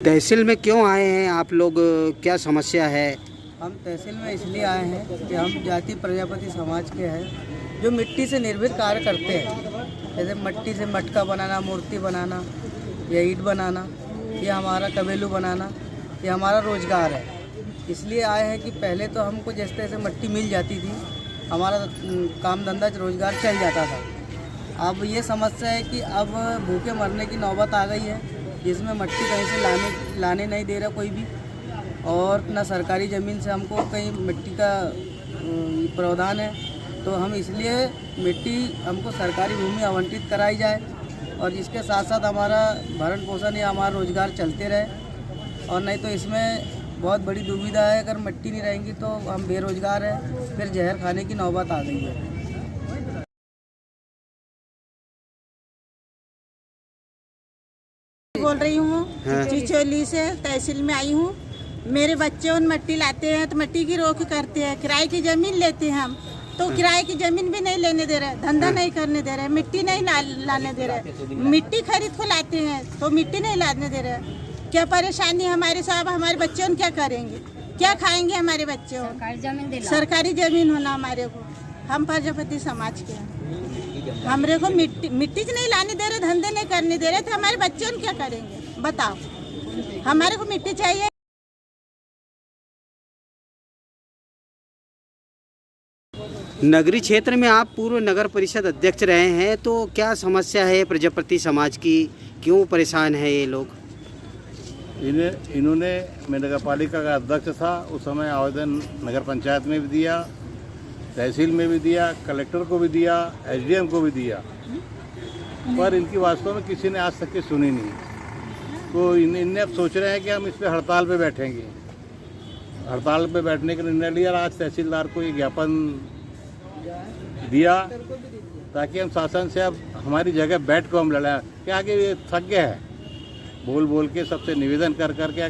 तहसील में क्यों आए हैं आप लोग, क्या समस्या है? हम तहसील में इसलिए आए हैं कि हम जाति प्रजापति समाज के हैं जो मिट्टी से निर्मित कार्य करते हैं। जैसे मिट्टी से मटका बनाना, मूर्ति बनाना या ईंट बनाना, या हमारा कबेलू बनाना, ये हमारा रोजगार है। इसलिए आए हैं कि पहले तो हमको जैसे तैसे मिट्टी मिल जाती थी, हमारा काम धंधा रोजगार चल जाता था। अब ये समस्या है कि अब भूखे मरने की नौबत आ गई है, जिसमें मिट्टी कहीं से लाने नहीं दे रहा कोई भी, और न सरकारी ज़मीन से हमको कहीं मिट्टी का प्रावधान है। तो हम इसलिए मिट्टी हमको सरकारी भूमि आवंटित कराई जाए, और इसके साथ साथ हमारा भरण पोषण या हमारा रोजगार चलते रहे। और नहीं तो इसमें बहुत बड़ी दुविधा है, अगर मिट्टी नहीं रहेंगी तो हम बेरोजगार हैं, फिर जहर खाने की नौबत आ गई है। बोल रही हूँ चिचोली से, तहसील में आई हूँ। मेरे बच्चे उन मिट्टी लाते हैं तो मिट्टी की रोक करते हैं। किराए की ज़मीन लेते हैं हम, तो किराए की ज़मीन भी नहीं लेने दे रहे, धंधा नहीं करने दे रहे, मिट्टी नहीं लाने दे रहे। मिट्टी खरीद को लाते हैं तो मिट्टी नहीं लाने दे रहे। क्या परेशानी हमारे साहब, हमारे बच्चे क्या करेंगे, क्या खाएंगे हमारे बच्चे? सरकारी ज़मीन होना हमारे को, हम प्रजापति समाज के हैं, हमारे को मिट्टी नहीं लाने दे रहे, धंधे नहीं करने दे रहे, तो हमारे बच्चे क्या करेंगे बताओ? हमारे को मिट्टी चाहिए। नगरीय क्षेत्र में आप पूर्व नगर परिषद अध्यक्ष रहे हैं, तो क्या समस्या है प्रजापति समाज की, क्यों परेशान है ये लोग? इन्होंने, मैं नगर पालिका का अध्यक्ष था उस समय, आवेदन नगर पंचायत में भी दिया, तहसील में भी दिया, कलेक्टर को भी दिया, एसडीएम को भी दिया, पर इनकी वास्तव में किसी ने आज तक की सुनी नहीं। तो इनने अब सोच रहे हैं कि हम इस पर हड़ताल पे बैठेंगे। हड़ताल पे बैठने का निर्णय लिया। आज तहसीलदार को ये ज्ञापन दिया ताकि हम शासन से अब हमारी जगह बैठ को हम लड़ाएं। क्या आगे ये थक गया है, बोल बोल के सबसे निवेदन कर के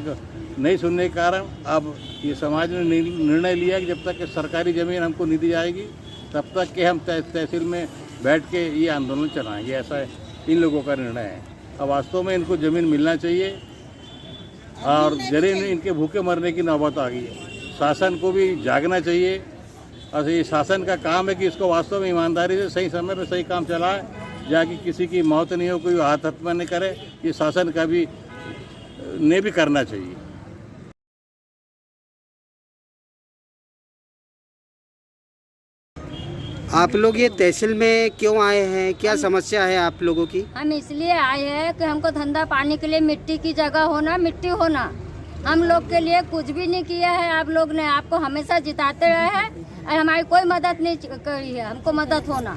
नहीं सुनने के कारण अब ये समाज ने निर्णय लिया कि जब तक कि सरकारी ज़मीन हमको नहीं दी जाएगी तब तक कि हम तहसील में बैठ के ये आंदोलन चलाएंगे। ऐसा इन लोगों का निर्णय है। अब वास्तव में इनको ज़मीन मिलना चाहिए, और जरे इनके भूखे मरने की नौबत आ गई है। शासन को भी जागना चाहिए, और ये शासन का काम है कि इसको वास्तव में ईमानदारी से सही समय पर सही काम चलाए, जाकि किसी की मौत नहीं हो, कोई आत्महत्या नहीं करे। ये शासन का भी ने भी करना चाहिए। आप लोग ये तहसील में क्यों आए हैं, क्या समस्या है आप लोगों की? हम इसलिए आए हैं कि हमको धंधा पानी के लिए मिट्टी की जगह होना, मिट्टी होना। हम लोग के लिए कुछ भी नहीं किया है आप लोग ने, आपको हमेशा जिताते रहे हैं और हमारी कोई मदद नहीं करी है। हमको मदद होना,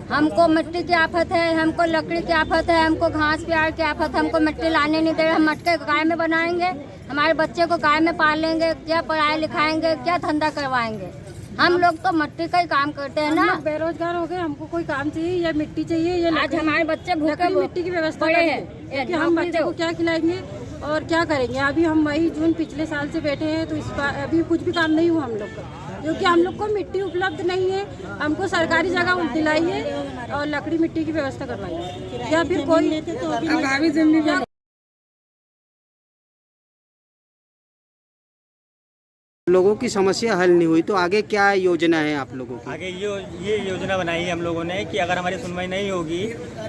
हमको मिट्टी की आफत है, हमको लकड़ी की आफत है, हमको घास प्यार की आफत, हमको मिट्टी लाने नहीं दे रहे। हम मटके गाय में बनाएंगे, हमारे बच्चे को गाय में पालेंगे, क्या पढ़ाई लिखाएंगे, क्या धंधा करवाएंगे? हम लोग तो मिट्टी का ही काम करते हैं ना। बेरोजगार हो गए, हमको कोई काम चाहिए, या मिट्टी चाहिए, या आज हमारे बच्चे भूखे मिट्टी की व्यवस्था है कि हम बच्चे को क्या खिलाएंगे और क्या करेंगे। अभी हम मई जून पिछले साल से बैठे हैं, तो इस बार अभी कुछ भी काम नहीं हुआ हम लोग का, क्योंकि हम लोग को मिट्टी उपलब्ध नहीं है। हमको सरकारी जगह दिलाइए और लकड़ी मिट्टी की व्यवस्था करवाइए, या फिर कोई लोगों की समस्या हल नहीं हुई तो आगे क्या योजना है आप लोगों की? आगे ये योजना बनाई है हम लोगों ने कि अगर हमारी सुनवाई नहीं होगी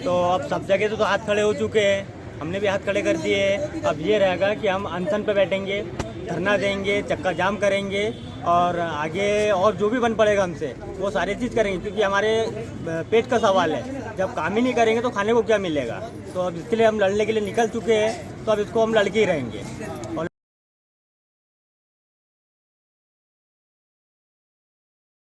तो अब सब जगह तो हाथ खड़े हो चुके हैं, हमने भी हाथ खड़े कर दिए हैं। अब ये रहेगा कि हम अनशन पे बैठेंगे, धरना देंगे, चक्का जाम करेंगे, और आगे और जो भी बन पड़ेगा हमसे वो सारी चीज़ करेंगे, क्योंकि हमारे पेट का सवाल है। जब काम ही नहीं करेंगे तो खाने को क्या मिलेगा? तो अब इसके लिए हम लड़ने के लिए निकल चुके हैं, तो अब इसको हम लड़के ही रहेंगे। और